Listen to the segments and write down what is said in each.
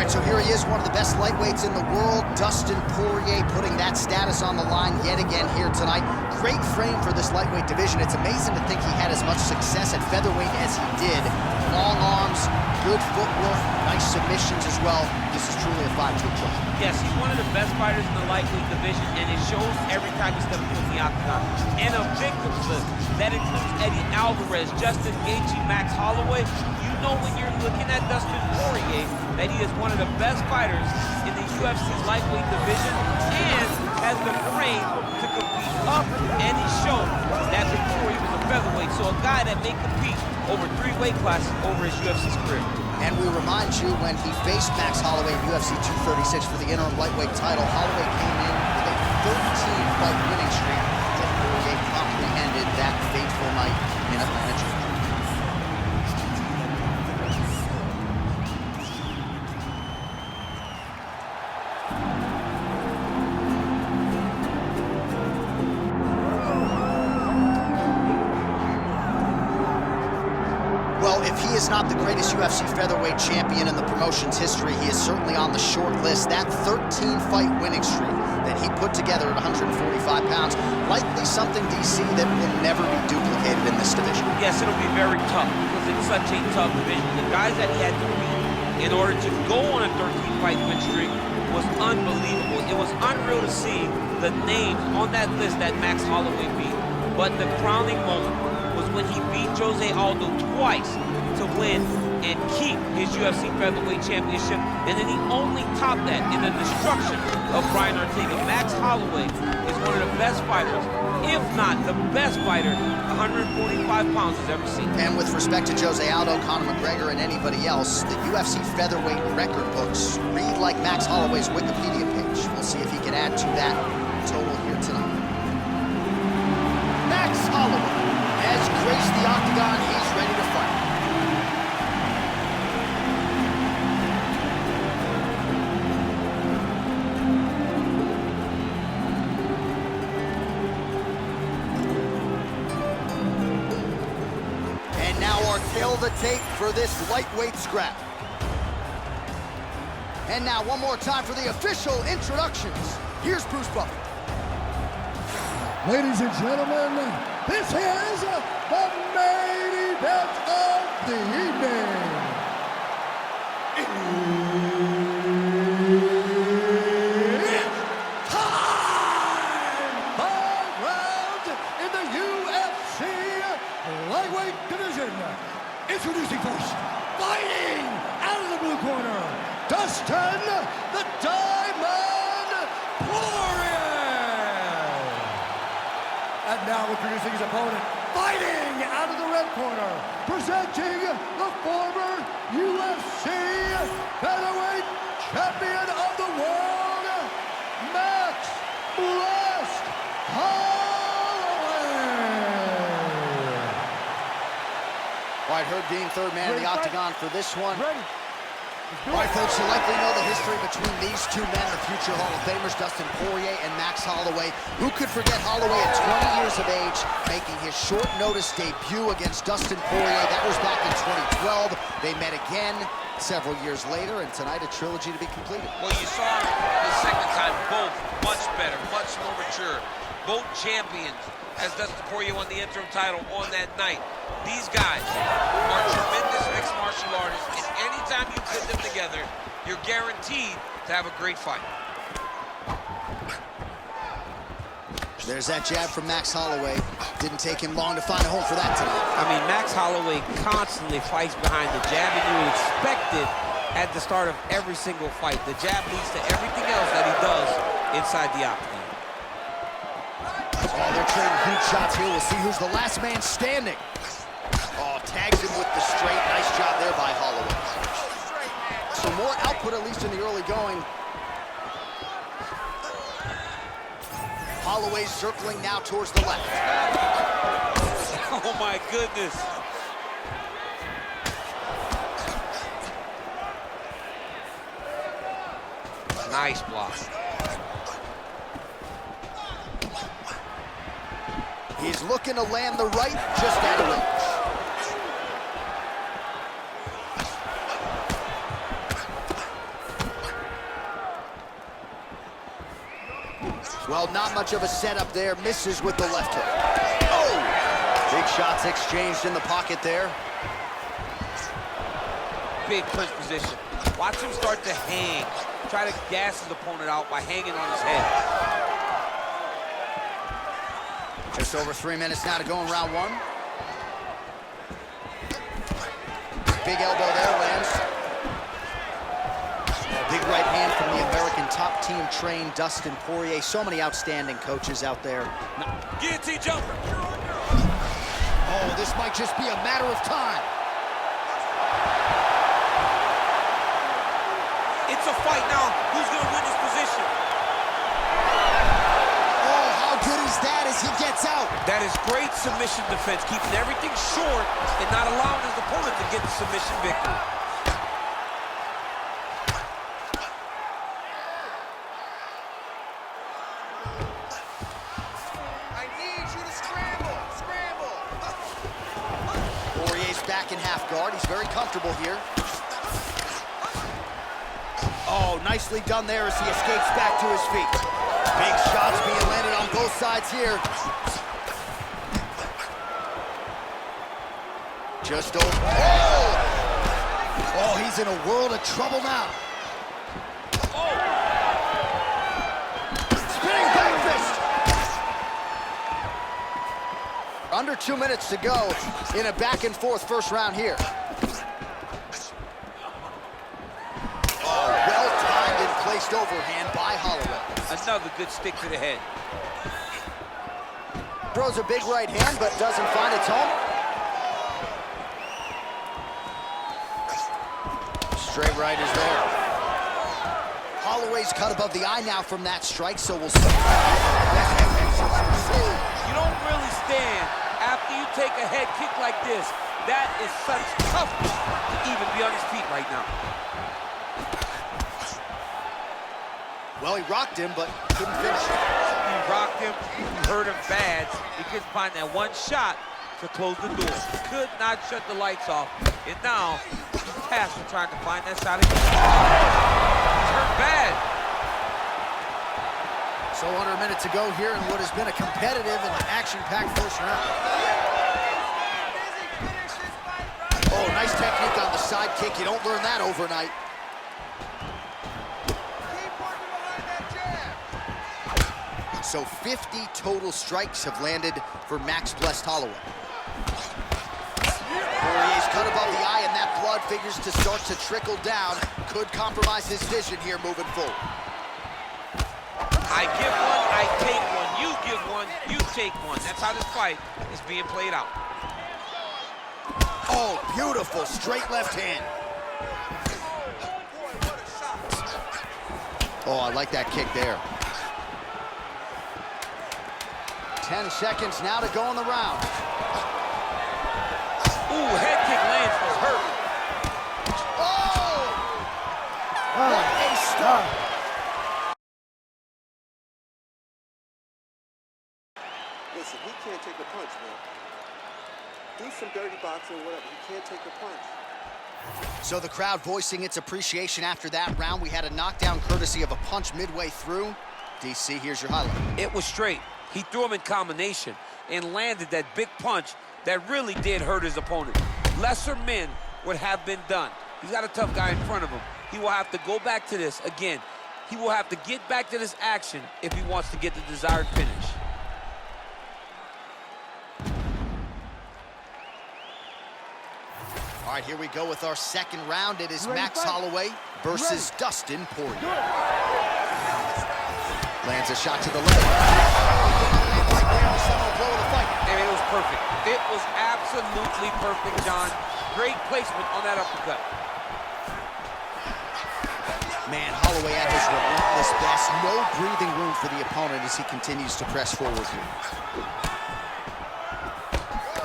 right, so here he is, one of the best lightweights in the world, Dustin Poirier, putting that status on the line yet again here tonight. Great frame for this lightweight division. It's amazing to think he had as much success at featherweight as he did. Long arms, good footwork, nice submissions as well. This is truly a 5-2 club. Yes, he's one of the best fighters in the lightweight division, and it shows every time he steps into the octagon. And a victims list that includes Eddie Alvarez, Justin Gaethje, Max Holloway. You know when you're looking at Dustin Poirier that he is one of the best fighters in the UFC's lightweight division and has the frame to compete up, and he showed that before he was a featherweight. So a guy that may compete over 3 weight classes over his UFC's career. And we remind you, when he faced Max Holloway in UFC 236 for the interim lightweight title, Holloway came in with a 13-fight winning streak that Poirier promptly ended that fateful night in Atlanta, Georgia. Well, if he is not the greatest UFC featherweight champion in the promotion's history, he is certainly on the short list. That 13-fight winning streak that he put together at 145 pounds, likely something, DC, that will never be duplicated in this division. Yes, it'll be very tough because it's such a tough division. The guys that he had to beat in order to go on a 13-fight win streak was unbelievable. It was unreal to see the names on that list that Max Holloway beat. But the crowning moment was when he beat Jose Aldo twice to win and keep his UFC featherweight championship, and then he only topped that in the destruction of Brian Ortega. Max Holloway is one of the best fighters, if not the best fighter 145 pounds has ever seen. And with respect to Jose Aldo, Conor McGregor, and anybody else, the UFC featherweight record books read like Max Holloway's Wikipedia page. We'll see if he can add to that total here tonight. Max Holloway has graced the octagon. He's ready to fight. And now our tail of the tape for this lightweight scrap. And now one more time for the official introductions. Here's Bruce Buffer. Ladies and gentlemen, this is the main event of the evening. It's time! 5 rounds in the UFC lightweight division. Introducing first, fighting out of the blue corner, Dustin the Diamond Poirier. And now introducing his opponent, fighting out of the red corner, presenting the former UFC featherweight champion of the world, Max Blast Holloway. All right, Herb Dean, third man in the octagon for this one. All right, folks, you likely know the history between these two men, the future Hall of Famers, Dustin Poirier and Max Holloway. Who could forget Holloway at 20 years of age, making his short-notice debut against Dustin Poirier? That was back in 2012. They met again several years later, and tonight a trilogy to be completed. Well, you saw the second time, both much better, much more mature. Both champions, as Dustin Poirier won the interim title on that night. These guys are tremendous mixed martial artists, and anytime you put them together, you're guaranteed to have a great fight. There's that jab from Max Holloway. Didn't take him long to find a home for that tonight. I mean, Max Holloway constantly fights behind the jab, and you would expect it at the start of every single fight. The jab leads to everything else that he does inside the octagon. Oh, they're trading huge shots here. We'll see who's the last man standing. Oh, tags him with the straight. Nice job there by Holloway. So more output, at least in the early going. Holloway circling now towards the left. Oh, my goodness. Nice block. He's looking to land the right, just out of reach. Well, not much of a setup there. Misses with the left hook. Oh! Big shots exchanged in the pocket there. Big clinch position. Watch him start to hang. Try to gas his opponent out by hanging on his head. Just over 3 minutes now to go in round one. Big elbow there, lands. Big right hand from the American top team trained Dustin Poirier. So many outstanding coaches out there. Guillotine jumper. Oh, this might just be a matter of time. It's a fight now. Who's going to win this position? Oh, how good is that as he gets out? That is great submission defense, keeping everything short and not allowing his opponent to get the submission victory. I need you to scramble, scramble. Poirier's back in half guard. He's very comfortable here. Oh, nicely done there as he escapes back to his feet. Big shots being landed on both sides here. Just over. Oh! Oh, he's in a world of trouble now. Oh! Spinning back fist. Under 2 minutes to go in a back-and-forth first round here. Well-timed and placed overhand by Holloway. Another good stick to the head. Throws a big right hand, but doesn't find its home. Straight right is there. Holloway's cut above the eye now from that strike, so we'll see. You don't really stand after you take a head kick like this. That is such toughness to even be on his feet right now. Well, he rocked him, but couldn't finish it. He rocked him, he hurt him bad. He couldn't find that one shot to close the door. Could not shut the lights off. And now, he's tasked with trying to find that shot again. He's hurt bad. So under a minute to go here in what has been a competitive and action-packed first round. Oh, nice technique on the side kick. You don't learn that overnight. So 50 total strikes have landed for Max Blessed Holloway. Poirier's cut above the eye, and that blood figures to start to trickle down. Could compromise his vision here moving forward. I give one, I take one. You give one, you take one. That's how this fight is being played out. Oh, beautiful straight left hand. Oh, I like that kick there. 10 seconds now to go in the round. Ooh, head kick lands, was hurt. Oh! What a start. Listen, he can't take a punch, man. Do some dirty boxing or whatever. He can't take a punch. So the crowd voicing its appreciation after that round. We had a knockdown courtesy of a punch midway through. DC, here's your highlight. It was straight. He threw him in combination and landed that big punch that really did hurt his opponent. Lesser men would have been done. He's got a tough guy in front of him. He will have to go back to this again. He will have to get back to this action if he wants to get the desired finish. All right, here we go with our second round. It is Max Holloway versus Dustin Poirier. Lands a shot to the leg. And it was perfect. It was absolutely perfect, John. Great placement on that uppercut. Man, Holloway at his relentless best. No breathing room for the opponent as he continues to press forward here.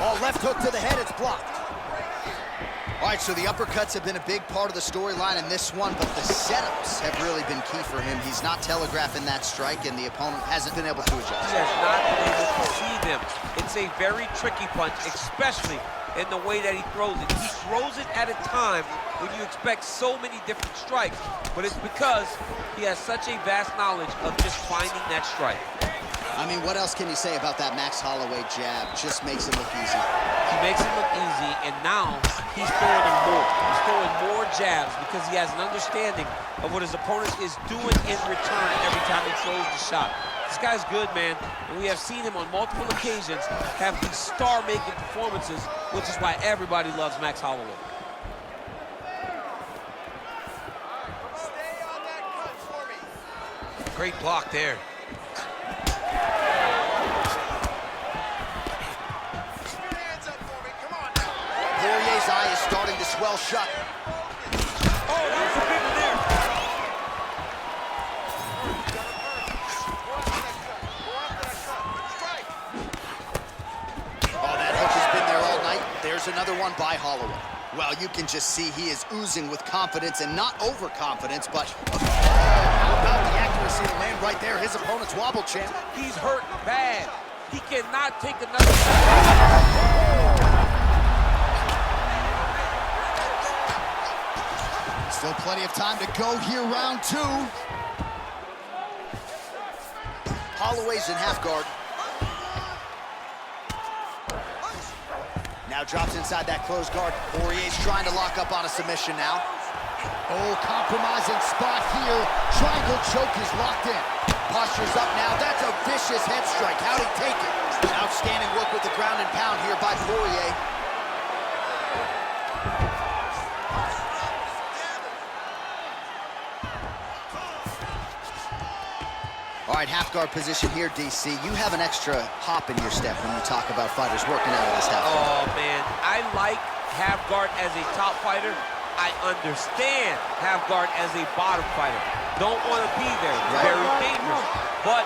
Oh, left hook to the head, it's blocked. All right, so the uppercuts have been a big part of the storyline in this one, but the setups have really been key for him. He's not telegraphing that strike, and the opponent hasn't been able to adjust. He has not been able to see them. It's a very tricky punch, especially in the way that he throws it. He throws it at a time when you expect so many different strikes, but it's because he has such a vast knowledge of just finding that strike. I mean, what else can you say about that Max Holloway jab? Just makes it look easy. He makes it look easy, and now he's throwing them more. He's throwing more jabs because he has an understanding of what his opponent is doing in return every time he throws the shot. This guy's good, man, and we have seen him on multiple occasions have these star-making performances, which is why everybody loves Max Holloway. Stay on that cut for me. Great block there. Poirier's eye is starting to swell shut. Oh, that was a big one there. Oh, that hook has been there all night. There's another one by Holloway. Well, you can just see he is oozing with confidence, and not overconfidence, but how about the accuracy to land right there? His opponent's wobble champ. He's hurt bad. He cannot take another shot. Still plenty of time to go here, round two. Holloway's in half guard. Now drops inside that closed guard. Poirier's trying to lock up on a submission now. Oh, compromising spot here. Triangle choke is locked in. Posture's up now. That's a vicious head strike. How'd he take it? Outstanding work with the ground and pound here by Poirier. All right, half guard position here, DC. You have an extra hop in your step when you talk about fighters working out of this half guard. Oh, man, I like half guard as a top fighter. I understand half guard as a bottom fighter. Don't want to be there. It's very dangerous. But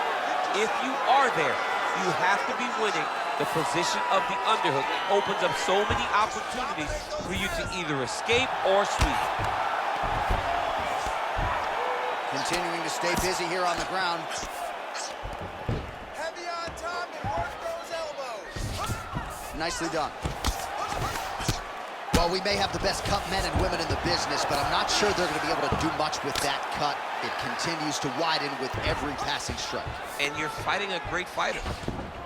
if you are there, you have to be winning. The position of the underhook opens up so many opportunities for you to either escape or sweep. Continuing to stay busy here on the ground. Heavy on top and work those elbows. Nicely done. Well, we may have the best cut men and women in the business, but I'm not sure they're going to be able to do much with that cut. It continues to widen with every passing strike. And you're fighting a great fighter.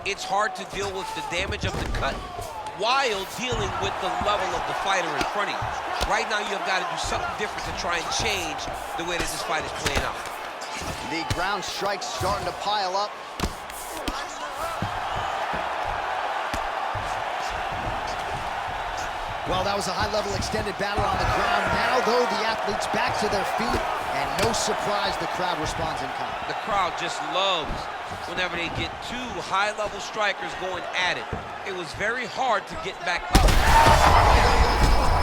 It's hard to deal with the damage of the cut while dealing with the level of the fighter in front of you. Right now, you've got to do something different to try and change the way that this fight is playing out. The ground strikes starting to pile up. Well, that was a high-level extended battle on the ground. Now, though, the athletes back to their feet, and no surprise, the crowd responds in kind. The crowd just loves whenever they get two high-level strikers going at it. It was very hard to get back up.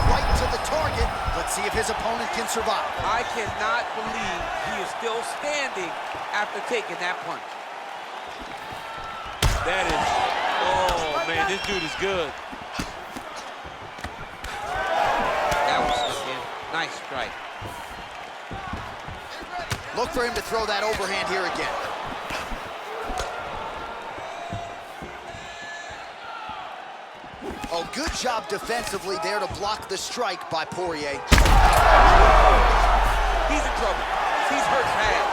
Right to the target. Let's see if his opponent can survive. I cannot believe he is still standing after taking that punch. That is, oh man, this dude is good. That was in. Nice strike. Look for him to throw that overhand here again. Oh, good job defensively there to block the strike by Poirier. He's in trouble. He's hurt bad.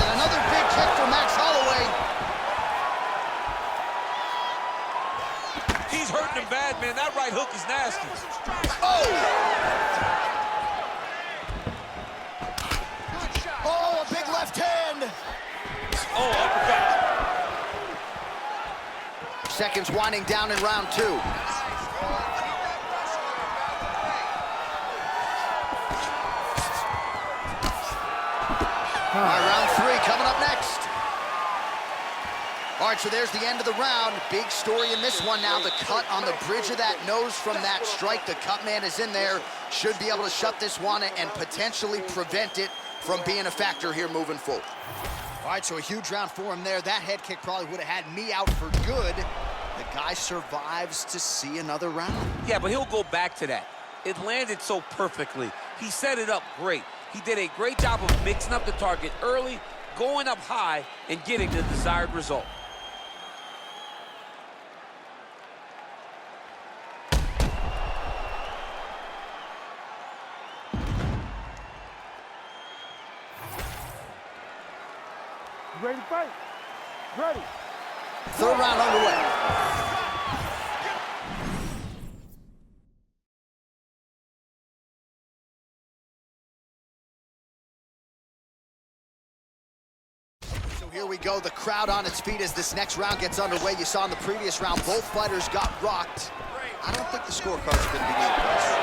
And another big kick for Max Holloway. He's hurting him bad, man. That right hook is nasty. Oh! Oh, a big left hand. Oh, uppercut. Seconds winding down in round two. All right, round three coming up next. All right, so there's the end of the round. Big story in this one now. The cut on the bridge of that nose from that strike. The cut man is in there. Should be able to shut this one and potentially prevent it from being a factor here moving forward. All right, so a huge round for him there. That head kick probably would have had me out for good. The guy survives to see another round. Yeah, but he'll go back to that. It landed so perfectly. He set it up great. He did a great job of mixing up the target early, going up high, and getting the desired result. Ready to fight? Ready. Third round underway. Here we go, the crowd on its feet as this next round gets underway. You saw in the previous round, both fighters got rocked. I don't think the scorecard's going to be needed.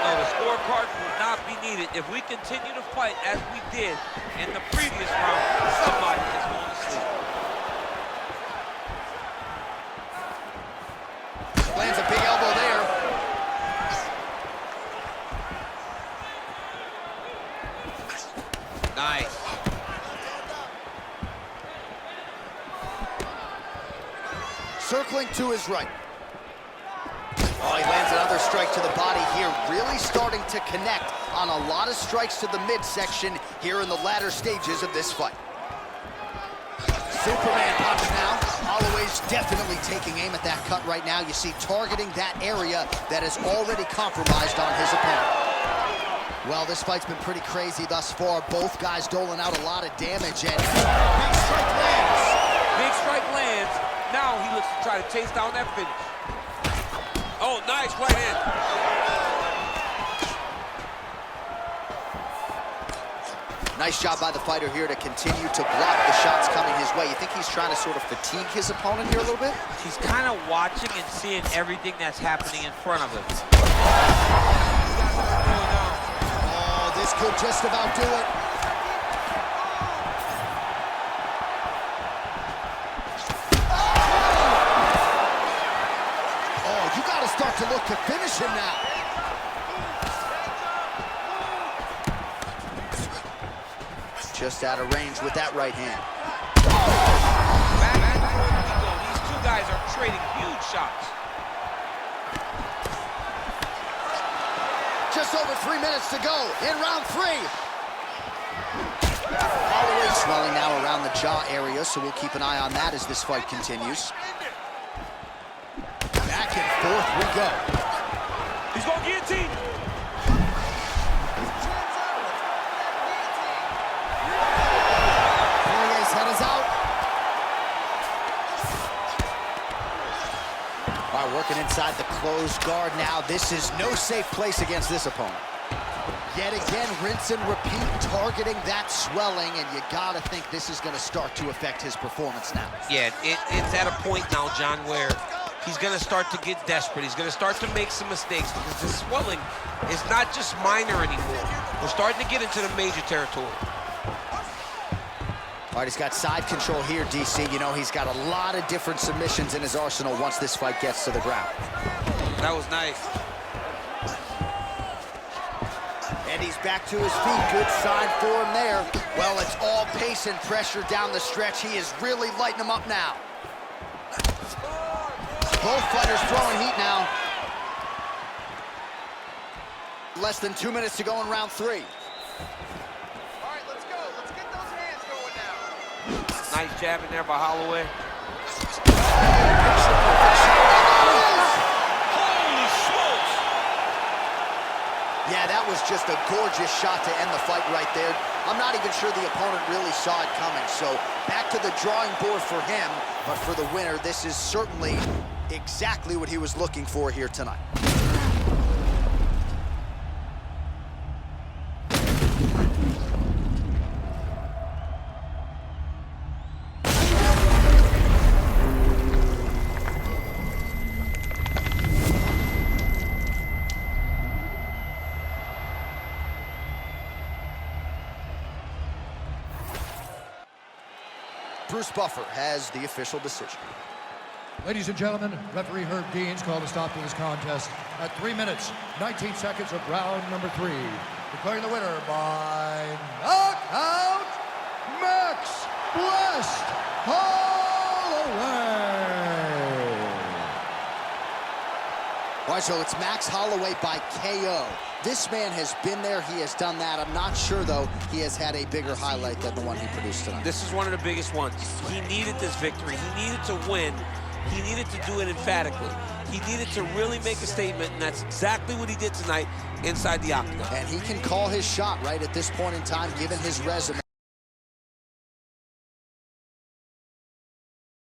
No, the scorecard will not be needed. If we continue to fight as we did in the previous round, somebody is going to sleep. Lands a big elbow there. Nice. Circling to his right. Oh, he lands another strike to the body here, really starting to connect on a lot of strikes to the midsection here in the latter stages of this fight. Superman punch now. Holloway's definitely taking aim at that cut right now. You see, targeting that area that is already compromised on his opponent. Well, this fight's been pretty crazy thus far. Both guys doling out a lot of damage, and big strike lands. Big strike lands. Now he looks to try to chase down that finish. Oh, nice right hand. Nice job by the fighter here to continue to block the shots coming his way. You think he's trying to sort of fatigue his opponent here a little bit? He's kind of watching and seeing everything that's happening in front of him. Oh, this could just about do it. Start to look to finish him now. Just out of range with that right hand. Back where we go. These two guys are trading huge shots. Just over 3 minutes to go in round 3. Holloway swelling now around the jaw area, so we'll keep an eye on that as this fight continues. Back and forth we go. He's going to guillotine. Poirier's head is out. All right, working inside the closed guard now. This is no safe place against this opponent. Yet again, rinse and repeat, targeting that swelling, and you gotta think this is gonna start to affect his performance now. Yeah, it's at a point now, John, where he's going to start to get desperate. He's going to start to make some mistakes because the swelling is not just minor anymore. We're starting to get into the major territory. All right, he's got side control here, DC. You know, he's got a lot of different submissions in his arsenal once this fight gets to the ground. That was nice. And he's back to his feet. Good sign for him there. Well, it's all pace and pressure down the stretch. He is really lighting him up now. Both fighters throwing heat now. Less than 2 minutes to go in round 3. All right, let's go. Let's get those hands going now. Nice jab in there by Holloway. Holy smokes! Yeah, that was just a gorgeous shot to end the fight right there. I'm not even sure the opponent really saw it coming. So back to the drawing board for him. But for the winner, this is certainly exactly what he was looking for here tonight. Bruce Buffer has the official decision. Ladies and gentlemen, referee Herb Dean's called a stop to this contest at 3 minutes, 19 seconds of round number 3. Declaring the winner by knockout, Max Blessed Holloway. All right, so it's Max Holloway by KO. This man has been there, he has done that. I'm not sure, though, he has had a bigger highlight than the one he produced tonight. This is one of the biggest ones. He needed this victory. He needed to win. He needed to do it emphatically. He needed to really make a statement, and that's exactly what he did tonight inside the octagon. And he can call his shot right at this point in time, given his resume.